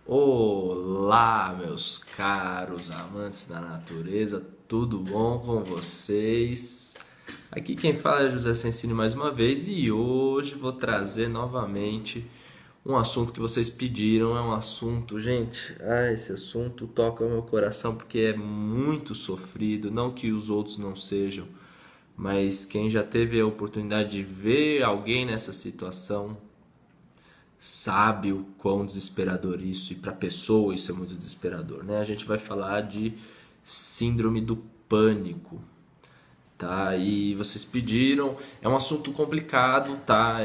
Olá, meus caros amantes da natureza, tudo bom com vocês? Aqui quem fala é José Sensini mais uma vez e hoje vou trazer novamente um assunto que vocês pediram. É um assunto, gente, esse assunto toca o meu coração porque é muito sofrido, não que os outros não sejam, mas quem já teve a oportunidade de ver alguém nessa situação sabe o quão desesperador isso, e para a pessoa isso é muito desesperador, né? A gente vai falar de síndrome do pânico, tá? E vocês pediram, é um assunto complicado, tá?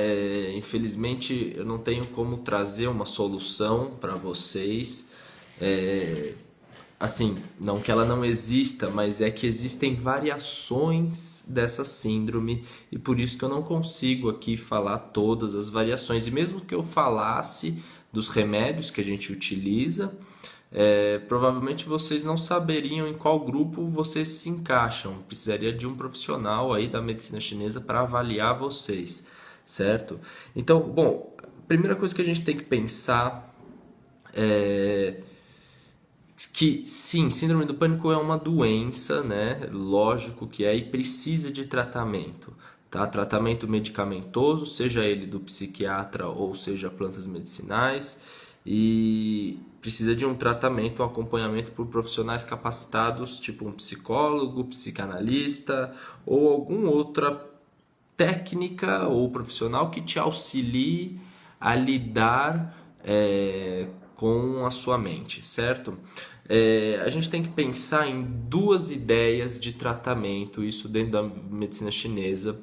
Infelizmente eu não tenho como trazer uma solução para vocês. Assim, não que ela não exista, mas é que existem variações dessa síndrome e por isso que eu não consigo aqui falar todas as variações. E mesmo que eu falasse dos remédios que a gente utiliza, provavelmente vocês não saberiam em qual grupo vocês se encaixam. Precisaria de um profissional aí da medicina chinesa para avaliar vocês, certo? Então, bom, a primeira coisa que a gente tem que pensar é que sim, síndrome do pânico é uma doença, né? Lógico que é, e precisa de tratamento, tá? Tratamento medicamentoso, seja ele do psiquiatra ou seja plantas medicinais, e precisa de um tratamento, um acompanhamento por profissionais capacitados, tipo um psicólogo, psicanalista ou alguma outra técnica ou profissional que te auxilie a lidar com a sua mente, certo? A gente tem que pensar em duas ideias de tratamento, isso dentro da medicina chinesa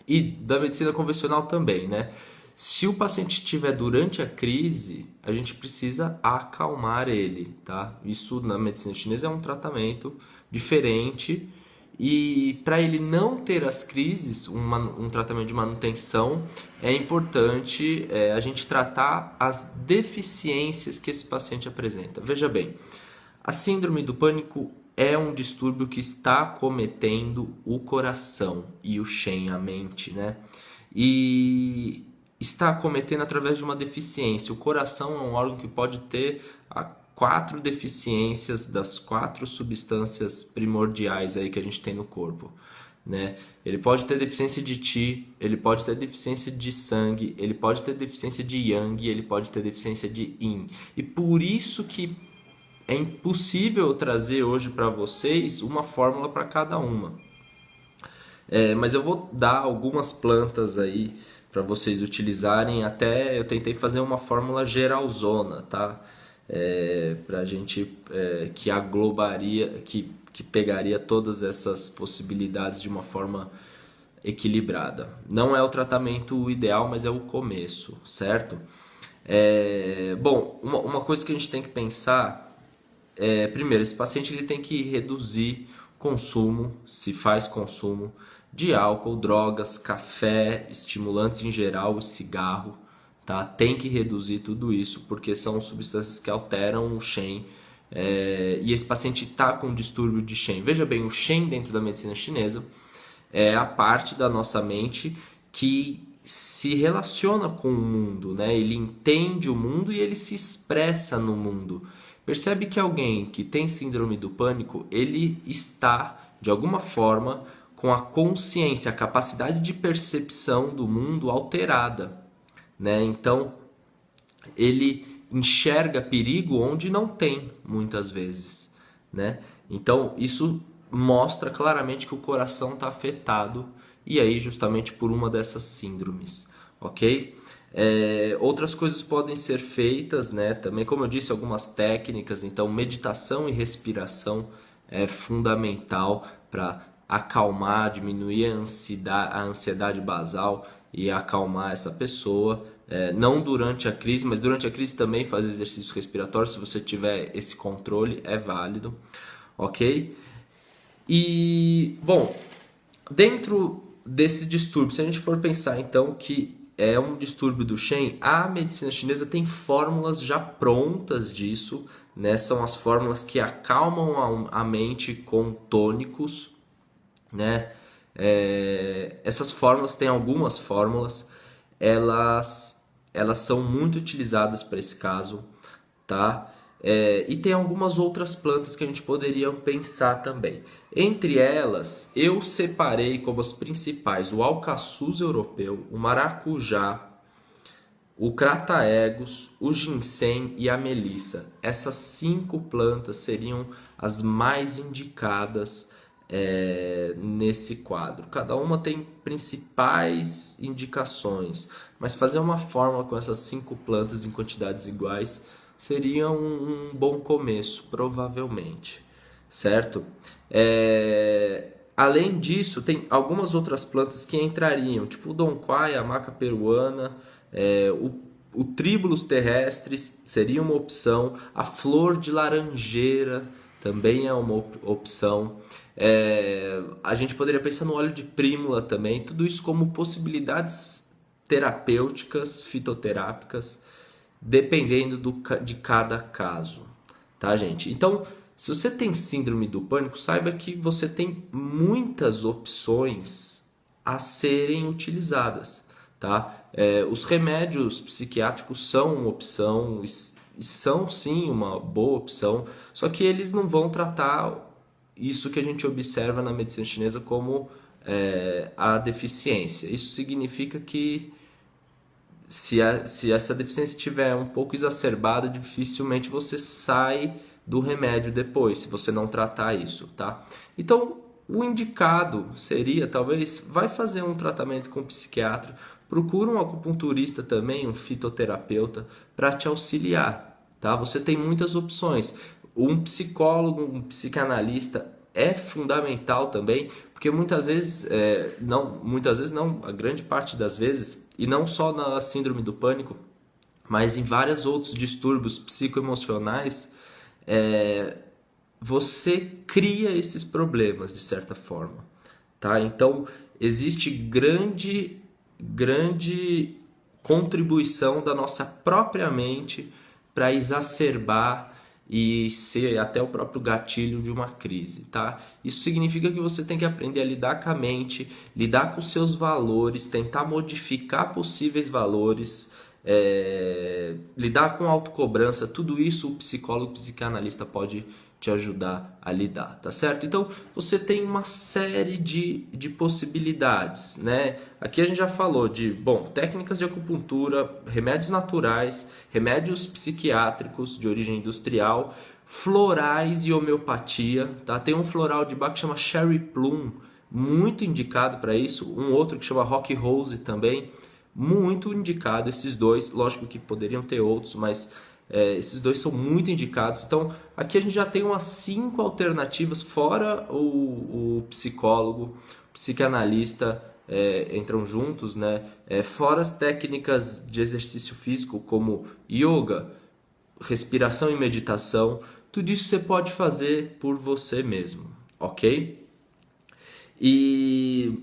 e da medicina convencional também, né? Se o paciente estiver durante a crise, a gente precisa acalmar ele, tá? Isso na medicina chinesa é um tratamento diferente e para ele não ter as crises, um tratamento de manutenção, é importante a gente tratar as deficiências que esse paciente apresenta. Veja bem, a síndrome do pânico é um distúrbio que está cometendo o coração e o Shen, a mente, né? E está acometendo através de uma deficiência. O coração é um órgão que pode ter quatro deficiências das quatro substâncias primordiais aí que a gente tem no corpo, né? Ele pode ter deficiência de Qi, ele pode ter deficiência de sangue, ele pode ter deficiência de Yang, ele pode ter deficiência de Yin. E por isso que é impossível trazer hoje para vocês uma fórmula para cada uma. Mas eu vou dar algumas plantas aí para vocês utilizarem. Até eu tentei fazer uma fórmula geralzona, tá? Para a gente que aglobaria, que pegaria todas essas possibilidades de uma forma equilibrada. Não é o tratamento ideal, mas é o começo, certo? Bom, uma coisa que a gente tem que pensar primeiro, esse paciente ele tem que reduzir consumo, se faz consumo de álcool, drogas, café, estimulantes em geral e cigarro, tá? Tem que reduzir tudo isso porque são substâncias que alteram o Shen, e esse paciente está com distúrbio de Shen. Veja bem, o Shen dentro da medicina chinesa é a parte da nossa mente que se relaciona com o mundo, né? Ele entende o mundo e ele se expressa no mundo. Percebe que alguém que tem síndrome do pânico, ele está, de alguma forma, com a consciência, a capacidade de percepção do mundo alterada, né? Então, ele enxerga perigo onde não tem, muitas vezes, né? Então, isso mostra claramente que o coração está afetado, e aí justamente por uma dessas síndromes, ok? Outras coisas podem ser feitas, né? Também, como eu disse, algumas técnicas. Então, meditação e respiração é fundamental para acalmar, diminuir a ansiedade basal e acalmar essa pessoa. Não durante a crise, mas durante a crise também fazer exercícios respiratórios. Se você tiver esse controle, é válido, ok? E, bom, dentro desse distúrbio, se a gente for pensar então que é um distúrbio do Shen, a medicina chinesa tem fórmulas já prontas disso, né? São as fórmulas que acalmam a mente com tônicos, né? Essas fórmulas, tem algumas fórmulas, elas são muito utilizadas para esse caso, tá? E tem algumas outras plantas que a gente poderia pensar também. Entre elas, eu separei como as principais o alcaçuz europeu, o maracujá, o crataegus, o ginseng e a melissa. Essas 5 plantas seriam as mais indicadas nesse quadro. Cada uma tem principais indicações, mas fazer uma fórmula com essas 5 plantas em quantidades iguais seria um bom começo, provavelmente, certo? Além disso, tem algumas outras plantas que entrariam, tipo o donquai, a maca peruana, o Tribulus terrestres seria uma opção, a flor de laranjeira também é uma opção. A gente poderia pensar no óleo de prímula também, tudo isso como possibilidades terapêuticas, fitoterápicas, dependendo de cada caso, tá, gente? Então, se você tem síndrome do pânico, saiba que você tem muitas opções a serem utilizadas, tá? Os remédios psiquiátricos são uma opção, e são sim uma boa opção, só que eles não vão tratar isso que a gente observa na medicina chinesa como a deficiência. Isso significa que se essa deficiência estiver um pouco exacerbada, dificilmente você sai do remédio depois, se você não tratar isso, tá? Então, o indicado seria, talvez, vai fazer um tratamento com um psiquiatra, procura um acupunturista também, um fitoterapeuta, para te auxiliar, tá? Você tem muitas opções. Um psicólogo, um psicanalista é fundamental também, porque muitas vezes não, a grande parte das vezes, e não só na síndrome do pânico, mas em vários outros distúrbios psicoemocionais, você cria esses problemas de certa forma, tá? Então existe grande contribuição da nossa própria mente para exacerbar e ser até o próprio gatilho de uma crise, tá? Isso significa que você tem que aprender a lidar com a mente, lidar com seus valores, tentar modificar possíveis valores, lidar com autocobrança, tudo isso o psicólogo, o psicanalista pode te ajudar a lidar, tá certo? Então, você tem uma série de possibilidades, né? Aqui a gente já falou de, técnicas de acupuntura, remédios naturais, remédios psiquiátricos de origem industrial, florais e homeopatia, tá? Tem um floral de Bach que chama Cherry Plum, muito indicado para isso, um outro que chama Rock Rose também, muito indicado, esses dois, lógico que poderiam ter outros, mas esses dois são muito indicados. Então aqui a gente já tem umas 5 alternativas, fora o psicólogo, o psicanalista entram juntos, né? Fora as técnicas de exercício físico como yoga, respiração e meditação, tudo isso você pode fazer por você mesmo, ok? E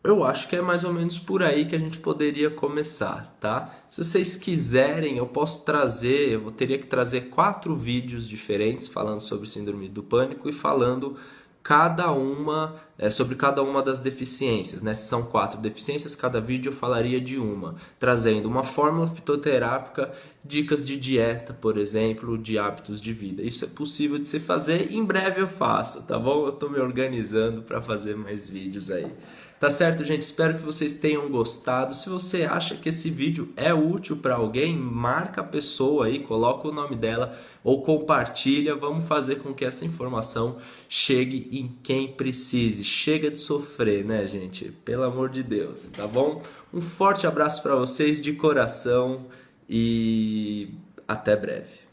eu acho que é mais ou menos por aí que a gente poderia começar, tá? Se vocês quiserem, eu teria que trazer 4 vídeos diferentes falando sobre síndrome do pânico e falando sobre cada uma das deficiências, né? Se são 4 deficiências, cada vídeo eu falaria de uma, trazendo uma fórmula fitoterápica, dicas de dieta, por exemplo, de hábitos de vida. Isso é possível de se fazer, em breve eu faço, tá bom? Eu tô me organizando para fazer mais vídeos aí. Tá certo, gente? Espero que vocês tenham gostado. Se você acha que esse vídeo é útil para alguém, marca a pessoa aí, coloca o nome dela ou compartilha. Vamos fazer com que essa informação chegue em quem precise. Chega de sofrer, né, gente? Pelo amor de Deus, tá bom? Um forte abraço para vocês de coração e até breve.